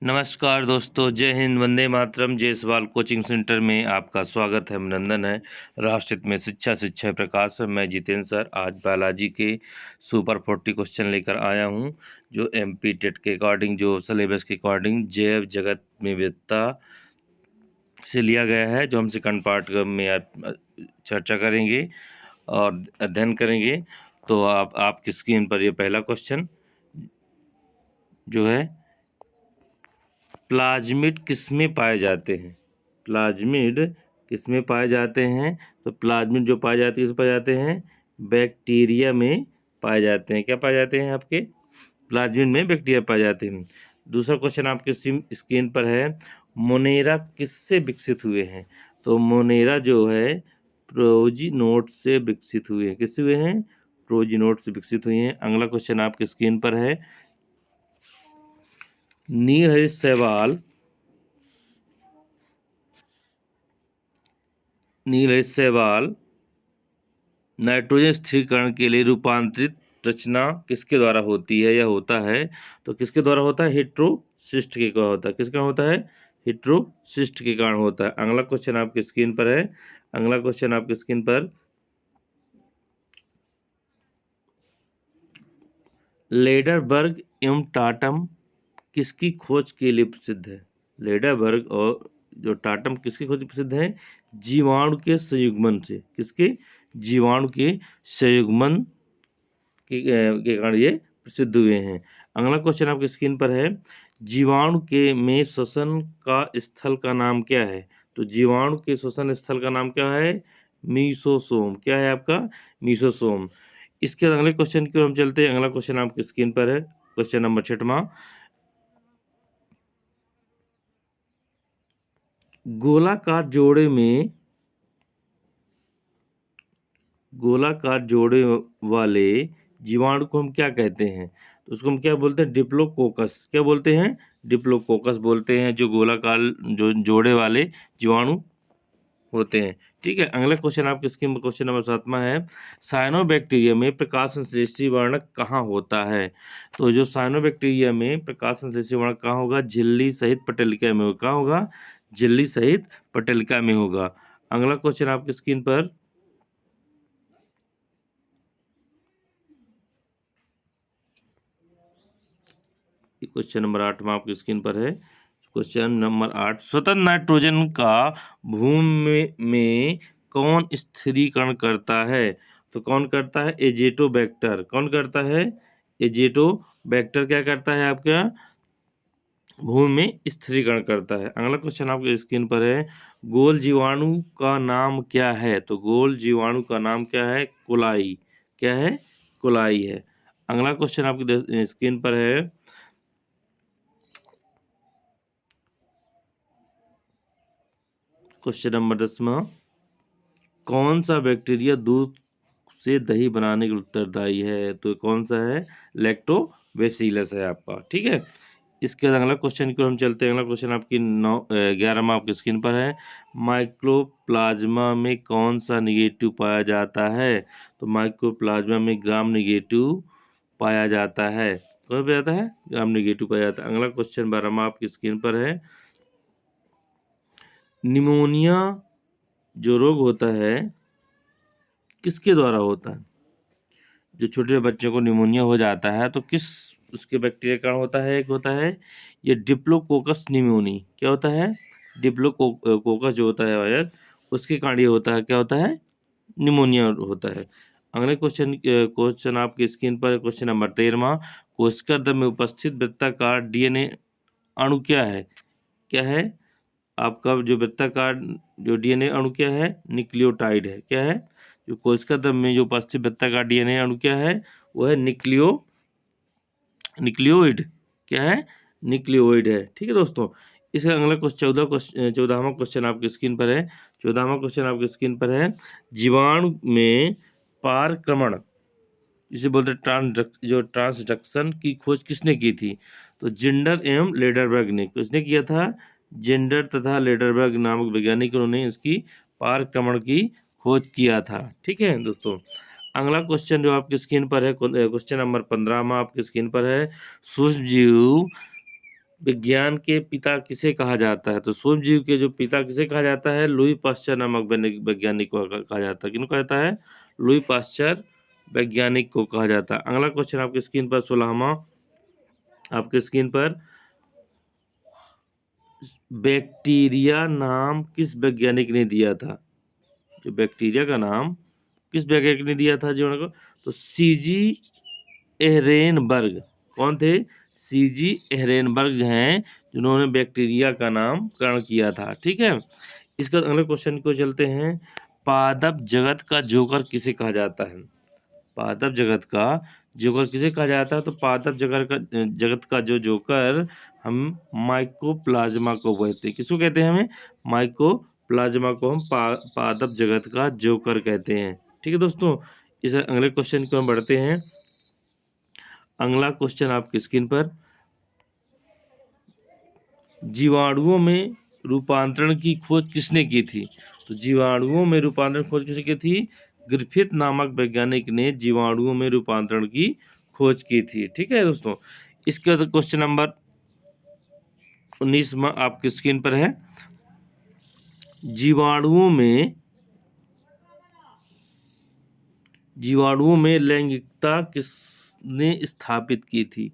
नमस्कार दोस्तों, जय हिंद, वंदे मातरम। जयसवाल कोचिंग सेंटर में आपका स्वागत है, अभिनंदन है। राष्ट्रहित में शिक्षा शिक्षा प्रकाश। मैं जितेंद्र सर आज बायोलॉजी के सुपर 40 क्वेश्चन लेकर आया हूं, जो एमपी टेट के अकॉर्डिंग, जो सिलेबस के अकॉर्डिंग जैव जगत में विविधता से लिया गया है, जो हम सेकंड पार्ट में चर्चा करेंगे और अध्ययन करेंगे। तो आपकी स्क्रीन पर ये पहला क्वेश्चन जो है, प्लाज्मिड किसमें पाए जाते हैं? प्लाज्मिड किसमें पाए जाते हैं? तो प्लाज्मिड जो पाए जाते हैं, किस पाए जाते हैं? बैक्टीरिया में पाए जाते हैं। क्या पाए जाते हैं? आपके प्लाज्मिड में बैक्टीरिया पाए जाते हैं। दूसरा क्वेश्चन आपके स्क्रीन पर है, मोनेरा किससे विकसित हुए हैं? तो मोनेरा जो है प्रोजीनोट से विकसित हुए हैं। किससे हुए हैं? प्रोजीनोट से विकसित हुए हैं। अगला क्वेश्चन आपके स्क्रीन पर है, नीलहरित शैवाल नाइट्रोजन स्थिरीकरण के लिए रूपांतरित रचना किसके द्वारा होती है या होता है? तो किसके द्वारा होता है? हेटेरोसिस्ट के कारण होता है। किसके कारण होता है? हेटेरोसिस्ट के कारण होता है। अगला क्वेश्चन आपकी स्क्रीन पर है। अगला क्वेश्चन आपकी स्क्रीन पर, लेडरबर्ग एवं टाटम किसकी खोज के लिए प्रसिद्ध है? लेडरबर्ग और जो टाटम किसकी खोज प्रसिद्ध है? जीवाणु के संयुग्मन से। किसके? जीवाणु के संयुग्मन के कारण ये प्रसिद्ध हुए हैं। अगला क्वेश्चन आपकी स्क्रीन पर है, जीवाणु के में श्वसन का स्थल का नाम क्या है? तो जीवाणु के श्वसन स्थल का नाम क्या है? मीसोसोम। क्या है आपका? मीसोसोम। इसके अगले क्वेश्चन की ओर हम चलते हैं। अगला क्वेश्चन आपकी स्क्रीन पर है, क्वेश्चन नंबर 6वां, गोलाकार जोड़े वाले जीवाणु को हम क्या कहते हैं? तो उसको हम क्या बोलते हैं? डिप्लोकोकस। क्या बोलते हैं? डिप्लोकोकस बोलते हैं, जो गोलाकार जो जोड़े वाले जीवाणु होते हैं। ठीक है। अगला क्वेश्चन आपके स्क्रीन पर क्वेश्चन नंबर 7वां है, साइनोबैक्टीरिया में प्रकाश संश्लेषी वर्णक कहाँ होता है? तो जो साइनोबैक्टीरिया में प्रकाश संश्लेषी वर्णक कहाँ होगा? झिल्ली सहित पटेलिका में होगा। कहाँ होगा? झिल्ली सहित पटेलिका में होगा। अगला क्वेश्चन आपकी स्क्रीन पर, क्वेश्चन नंबर 8वां आपकी स्क्रीन पर है। क्वेश्चन नंबर 8, स्वतंत्र नाइट्रोजन का भूमि में कौन स्थिरीकरण करता है? तो कौन करता है? एजेटोबैक्टर। कौन करता है? एजेटोबैक्टर क्या करता है? आपका भूमि में स्थिरीकरण करता है। अगला क्वेश्चन आपके स्क्रीन पर है, गोल जीवाणु का नाम क्या है? तो गोल जीवाणु का नाम क्या है? कोलाई। क्या है? कोलाई है। अगला क्वेश्चन आपकी स्क्रीन पर है, क्वेश्चन नंबर 10वां, कौन सा बैक्टीरिया दूध से दही बनाने के लिए उत्तरदायी है? तो कौन सा है? लैक्टोबैसिलस है आपका। ठीक है। इसके बाद अगला क्वेश्चन की ओर हम चलते हैं। अगला क्वेश्चन आपकी 11वां आपकी स्क्रीन पर है, माइक्रोप्लाज्मा में कौन सा निगेटिव पाया जाता है? तो माइक्रोप्लाज्मा में ग्राम निगेटिव पाया जाता है। कौन पाया जाता है? ग्राम निगेटिव पाया जाता है। अगला क्वेश्चन 12वां आपकी स्क्रीन पर है, निमोनिया जो रोग होता है किसके द्वारा होता है? जो छोटे बच्चों को निमोनिया हो जाता है तो किस उसके बैक्टीरिया का कारण होता है? एक होता है ये डिप्लोकोकस निमोनी। क्या होता है? डिप्लोकोकस जो होता है वायरस, उसके कारण ये होता है। क्या होता है? निमोनिया होता है। अगले क्वेश्चन आपकी स्क्रीन पर क्वेश्चन नंबर 13वां, कोशिका द्रव्य में उपस्थित वृत्ताकार डीएनए अणु क्या है? क्या है? आपका जो वृत्ताकार जो डीएनए अणु क्या है? न्यूक्लियोटाइड है। क्या है? जो कोशिका द्रव्य में जो उपस्थित वृत्ताकार डीएनए अणु क्या है? वो है न्यूक्लियोइड। क्या है? न्यूक्लियोइड है। ठीक है दोस्तों। इसका अगला क्वेश्चन 14वां क्वेश्चन आपकी स्क्रीन पर है। 14वां क्वेश्चन आपकी स्क्रीन पर है, जीवाणु में पारक्रमण जिसे बोलते हैं ट्रांसडक्शन की खोज किसने की थी? तो जेंडर एवं लेडरबर्ग ने। किसने किया था? जेंडर तथा लेडरबर्ग नामक वैज्ञानिकों ने इसकी पारक्रमण की खोज किया था। ठीक है दोस्तों। अगला क्वेश्चन जो आपकी स्क्रीन पर है, क्वेश्चन नंबर 15वां आपकी स्क्रीन पर है, सूक्ष्मजीव विज्ञान के पिता किसे कहा जाता है? तो सूक्ष्म जीव के जो पिता किसे कहा जाता है? लुई पाश्चर नामक वैज्ञानिक को कहा जाता है। किनको कहता है? लुई पाश्चर वैज्ञानिक को कहा जाता है। अगला क्वेश्चन आपकी स्क्रीन पर 16वां आपकी स्क्रीन पर, बैक्टीरिया नाम किस वैज्ञानिक ने दिया था? जो बैक्टीरिया का नाम किस वैज्ञानिक ने दिया था जीवन को? तो सीजी एहरेनबर्ग। कौन थे? सीजी एहरेनबर्ग हैं जिन्होंने बैक्टीरिया का नामकरण किया था। ठीक है, इसका अगले क्वेश्चन को चलते हैं। पादप जगत का जोकर किसे कहा जाता है? पादप जगत का जोकर किसे कहा जाता है? तो पादप जगत का जो जोकर हम माइकोप्लाज्मा को कहते हैं। किसको कहते हैं? हमें माइकोप्लाज्मा को हम पादप जगत का जोकर कहते हैं। ठीक है दोस्तों, इस अगले क्वेश्चन को हम बढ़ते हैं। अगला क्वेश्चन आपकी स्क्रीन पर, जीवाणुओं में रूपांतरण की खोज किसने की थी? तो जीवाणुओं में रूपांतरण खोज किसने की थी? ग्रिफिथ नामक वैज्ञानिक ने जीवाणुओं में रूपांतरण की खोज की थी। ठीक है दोस्तों, इसके बाद क्वेश्चन नंबर 19 आपकी स्क्रीन पर है। जीवाणुओं में लैंगिकता किसने स्थापित की थी?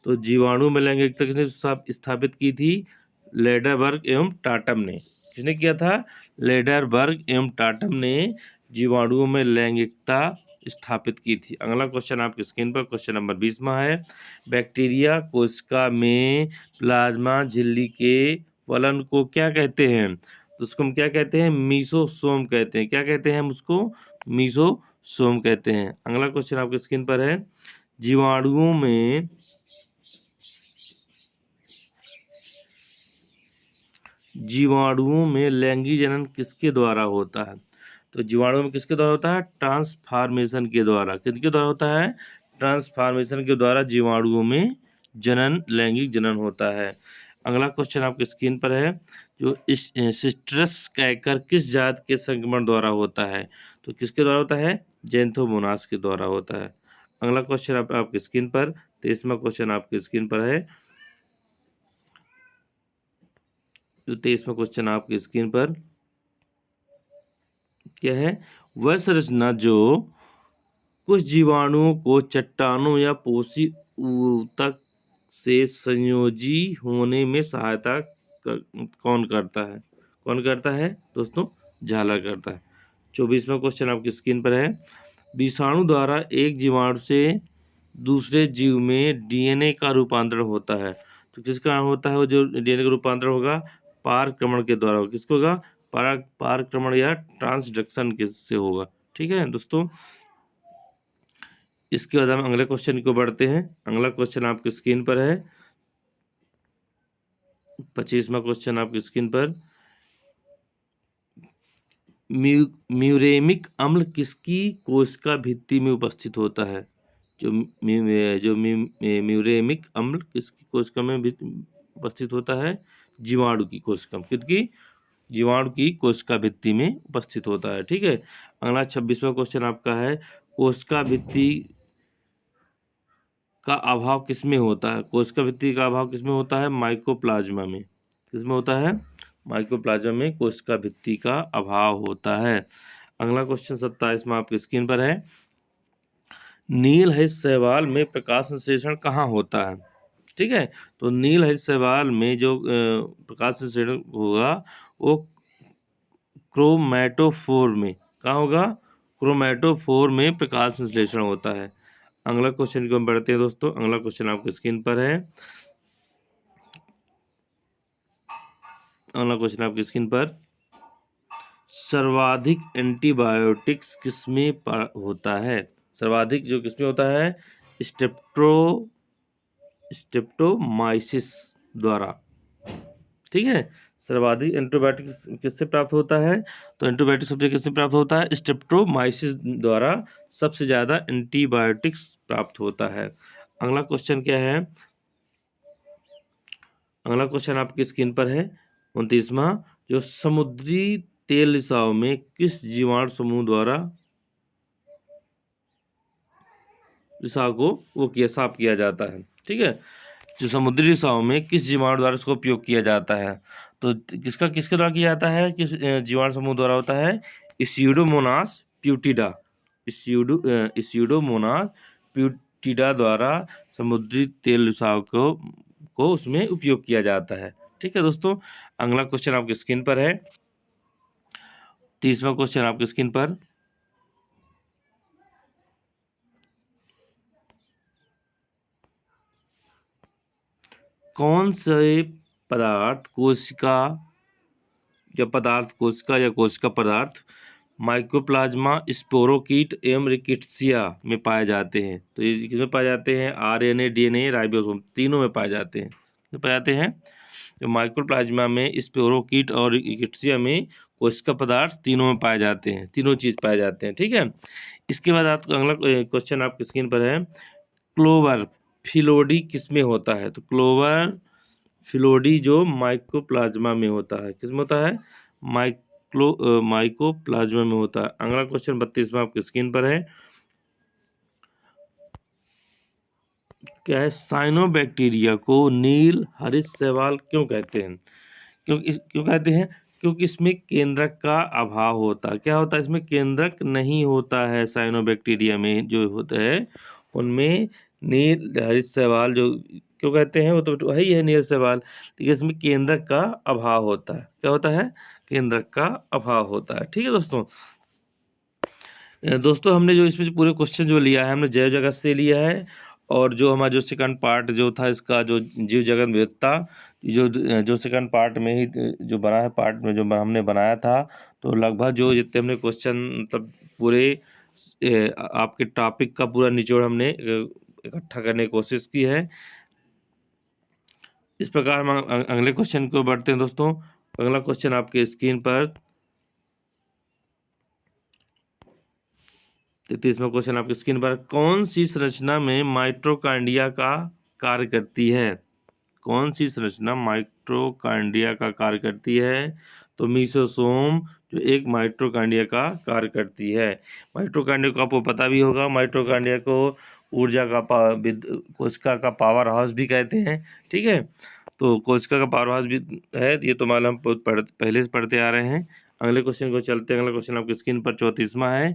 तो जीवाणु में लैंगिकता किसने स्थापित की थी? लेडरबर्ग एवं टाटम ने। किसने किया था? लेडरबर्ग एवं टाटम ने जीवाणुओं में लैंगिकता स्थापित की थी। अगला क्वेश्चन आपकी स्क्रीन पर क्वेश्चन नंबर 20 है। बैक्टीरिया कोशिका में प्लाज्मा झिल्ली के फलन को क्या कहते हैं? तो उसको हम क्या कहते हैं? मीसोसोम कहते हैं। क्या कहते हैं हम उसको? मीसोसोम कहते हैं। अगला क्वेश्चन आपकी स्क्रीन पर है। जीवाणुओं में लैंगिक जनन किसके द्वारा होता है? तो जीवाणुओं में किसके द्वारा होता है? ट्रांसफॉर्मेशन के द्वारा। किसके द्वारा होता है? ट्रांसफॉर्मेशन के द्वारा जीवाणुओं में लैंगिक जनन होता है। अगला क्वेश्चन आपकी स्क्रीन पर है। जो सिस्टरस कैकर किस जात के संक्रमण द्वारा होता है? तो किसके द्वारा होता है? जेंथोमोनास के द्वारा होता है। अगला क्वेश्चन आपकी स्क्रीन पर 23वां क्वेश्चन आपकी स्क्रीन पर है। जो 23वां क्वेश्चन आपकी स्क्रीन पर क्या है? वह संरचना जो कुछ जीवाणुओं को चट्टानों या पोषी ऊतक से संयोजी होने में सहायता कौन करता है? कौन करता है दोस्तों? झालर करता है। 24वां क्वेश्चन आपकी स्क्रीन पर है। विषाणु द्वारा एक जीवाणु से दूसरे जीव में डीएनए का रूपांतरण होता है। तो किसका होता है? वो जो डीएनए का रूपांतरण होगा पारक्रमण के द्वारा होगा। किसको होगा? पारक्रमण या ट्रांसडक्शन से होगा। ठीक है दोस्तों, इसके बाद हम अगले क्वेश्चन को बढ़ते हैं। अगला क्वेश्चन आपकी स्क्रीन पर है। 25वां क्वेश्चन आपकी स्क्रीन पर, म्यूरेमिक अम्ल किसकी कोशिका भित्ति में उपस्थित होता है? जो म्यूरेमिक अम्ल किसकी कोशिका में उपस्थित होता है? जीवाणु की कोशिका। किसकी? जीवाणु की कोशिका भित्ति में उपस्थित होता है। ठीक है, अगला 26वां क्वेश्चन आपका है। कोशिका भित्ति का अभाव किसमें होता है? कोशिका भित्ति का अभाव किसमें होता है? माइकोप्लाज्मा में। किसमें होता है? माइकोप्लाज्मा में कोशिका भित्ति का अभाव होता है। अगला क्वेश्चन 27वां आपकी स्क्रीन पर है। नीलहरित शैवाल में प्रकाश संश्लेषण कहाँ होता है? ठीक है, तो नीलहरित शैवाल में जो प्रकाश संश्लेषण होगा वो क्रोमैटोफोर में। कहाँ होगा? क्रोमैटोफोर में प्रकाश संश्लेषण होता है। अगला क्वेश्चन को हम बढ़ते हैं दोस्तों। अगला क्वेश्चन आपकी स्क्रीन पर है। अगला क्वेश्चन आपकी स्क्रीन पर, सर्वाधिक एंटीबायोटिक्स किसमें होता है? सर्वाधिक जो किसमें होता है? स्ट्रेप्टोमाइसिस द्वारा। ठीक है, सर्वाधिक एंटीबायोटिक्स किससे प्राप्त होता है? तो एंटीबायोटिक सबसे किससे प्राप्त होता है? स्ट्रेप्टोमाइसिस द्वारा सबसे ज्यादा एंटीबायोटिक्स प्राप्त होता है। अगला क्वेश्चन क्या है? अगला क्वेश्चन आपकी स्क्रीन पर है 29वां। जो समुद्री तेल रिसाव में किस जीवाणु समूह द्वारा रिसाव को साफ किया जाता है? ठीक है, जो समुद्री रिसाव में किस जीवाणु द्वारा इसका उपयोग किया जाता है? तो किसके द्वारा किया जाता है? किस जीवाणु समूह द्वारा होता है? स्यूडोमोनास प्यूटिडा। स्यूडोमोनास प्यूटिडा द्वारा समुद्री तेल रिसाव को उसमें उपयोग किया जाता है। ठीक है दोस्तों, अगला क्वेश्चन आपकी स्क्रीन पर है। 30वां क्वेश्चन आपकी स्क्रीन पर। कौन से पदार्थ कोशिका या कोशिका पदार्थ माइकोप्लाज्मा, स्पोरोकीट एवं रिकेट्सिया में पाए जाते हैं? तो ये किसमें पाए जाते हैं? आरएनए, डीएनए, राइबोसोम, तीनों में पाए जाते हैं। पाए जाते हैं तो माइक्रोप्लाज्मा में, स्पोरोकीट और रिकेट्सिया में कोशिका पदार्थ तीनों में पाए जाते हैं, तीनों चीज पाए जाते हैं। ठीक है, इसके बाद आपका अगला क्वेश्चन आपकी स्क्रीन पर है। क्लोवर फिलोडी किसमें होता है? तो क्लोवर फिलोडी जो माइकोप्लाज्मा में होता है, किसमें होता है? माइकोप्लाज्मा में होता है। अगला क्वेश्चन 32वां आपकी स्क्रीन पर है। क्या है? साइनोबैक्टीरिया को नील हरित शैवाल क्यों कहते हैं? क्यों कहते हैं? क्योंकि इसमें केंद्रक का अभाव होता है। क्या होता है? इसमें केंद्रक नहीं होता है। साइनोबैक्टीरिया में जो होता है उनमें नील हरित शैवाल जो क्यों कहते हैं, वो तो वही है नील शैवाल, लेकिन इसमें केंद्रक का अभाव होता है। क्या होता है? केंद्रक का अभाव होता है। ठीक है दोस्तों, दोस्तों हमने जो इसमें पूरे क्वेश्चन जो लिया है, हमने जैव जगत से लिया है, और जो हमारा जो सेकंड पार्ट जो था इसका, जो जीव जगत विविधता, जो सेकंड पार्ट में ही जो बना है, पार्ट में जो हमने बनाया था, तो लगभग जो जितने हमने क्वेश्चन मतलब पूरे आपके टॉपिक का पूरा निचोड़ हमने इकट्ठा करने की कोशिश की है। इस प्रकार हम अगले क्वेश्चन को बढ़ते हैं दोस्तों। अगला क्वेश्चन आपके स्क्रीन पर 33वां क्वेश्चन आपकी स्क्रीन पर। कौन सी संरचना में माइटोकॉन्ड्रिया का कार्य करती है? कौन सी संरचना माइटोकॉन्ड्रिया का कार्य करती है? तो मीसोसोम जो एक माइटोकॉन्ड्रिया का कार्य करती है। माइटोकॉन्ड्रिया को आपको पता भी होगा, माइटोकॉन्ड्रिया को ऊर्जा का कोशिका का पावर हाउस भी कहते हैं। ठीक है, तो कोशिका का पावर हाउस भी है, ये तो मालूम हम पहले से पढ़ते आ रहे हैं। अगले क्वेश्चन को चलते हैं। अगला क्वेश्चन आपकी स्क्रीन पर 34वां है।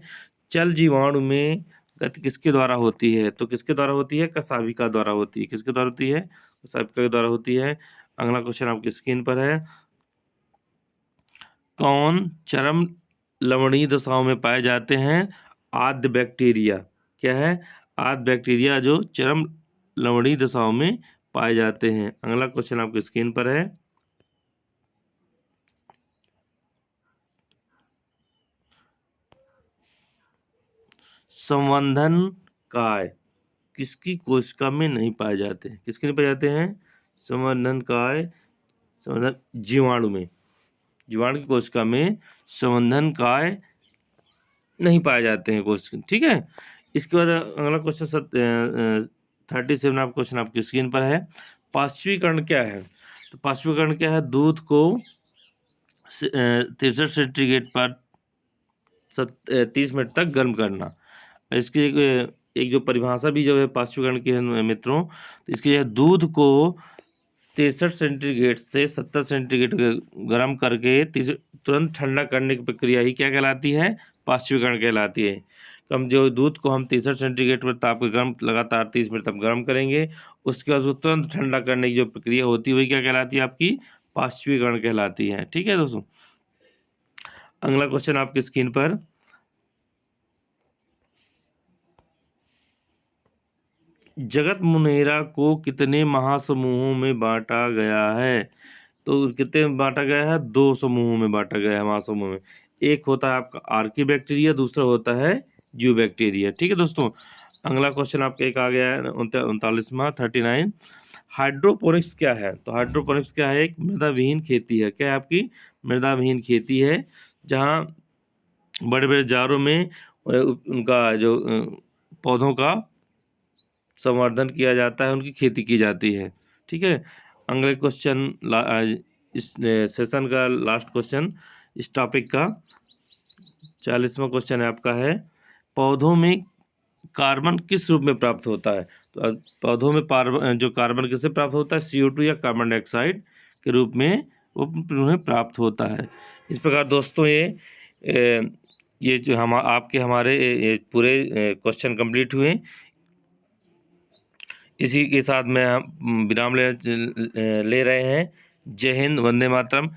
चल जीवाणु में गति किसके द्वारा होती है? तो किसके द्वारा होती है? कशाभिका द्वारा होती है। किसके द्वारा होती है? कशाभिका के द्वारा होती है। अगला क्वेश्चन आपकी स्क्रीन पर है। कौन चरम लवणीय दशाओं में पाए जाते हैं? आद्य बैक्टीरिया। क्या है? आद्य बैक्टीरिया जो चरम लवणीय दशाओं में पाए जाते हैं। अगला क्वेश्चन आपकी स्क्रीन पर है। संवर्धन काय किसकी कोशिका में नहीं पाए जाते हैं? किसके नहीं पाए जाते हैं? संवर्धन काय, संवर्धन जीवाणु में, जीवाणु की कोशिका में संवर्धन काय नहीं पाए जाते हैं कोशिका। ठीक है, इसके बाद अगला क्वेश्चन 37 आप क्वेश्चन आपकी स्क्रीन पर है। पार्श्वीकरण क्या है? तो पार्श्वीकरण क्या है? दूध को 63 सेंटीग्रेड पर 30 मिनट तक गर्म करना। इसकी एक जो परिभाषा भी जो है पार्श्वीकरण की है मित्रों, तो इसकी जो है दूध को 63 सेंटीग्रेड से 70 सेंटीग्रेड गर्म करके तुरंत ठंडा करने की प्रक्रिया ही क्या कहलाती है? पार्श्वीकरण कहलाती है। कम जो दूध को हम 63 सेंटीग्रेड पर ताप के गर्म लगातार 30 मिनट तक गर्म करेंगे, उसके बाद उसको तुरंत ठंडा करने की जो प्रक्रिया होती है वही क्या कहलाती है? आपकी पार्श्वीकरण कहलाती है। ठीक है दोस्तों, अगला क्वेश्चन आपकी स्क्रीन पर। जगत मुनेरा को कितने महासमूहों में बांटा गया है? तो कितने में बांटा गया है? 2 समूहों में बांटा गया है, महासमूह में। एक होता है आपका आर्की बैक्टीरिया, दूसरा होता है ज्यू बैक्टीरिया। ठीक है दोस्तों, अगला क्वेश्चन आपका एक आ गया है 39वां 39। हाइड्रोपोनिक्स क्या है? तो हाइड्रोपोनिक्स क्या है? एक मृदा विहीन खेती है। क्या है आपकी? मृदा विहीन खेती है, जहाँ बड़े बड़े जारों में उनका जो पौधों का संवर्धन किया जाता है, उनकी खेती की जाती है। ठीक है, अगले क्वेश्चन इस सेशन का लास्ट क्वेश्चन इस टॉपिक का 40वां क्वेश्चन है आपका है। पौधों में कार्बन किस रूप में प्राप्त होता है? तो पौधों में जो कार्बन किससे प्राप्त होता है? CO2 या कार्बन डाइऑक्साइड के रूप में वो उन्हें प्राप्त होता है। इस प्रकार दोस्तों ये जो हमारे ये पूरे क्वेश्चन कंप्लीट हुए। इसी के साथ में हम विराम ले रहे हैं। जय हिंद, वंदे मातरम।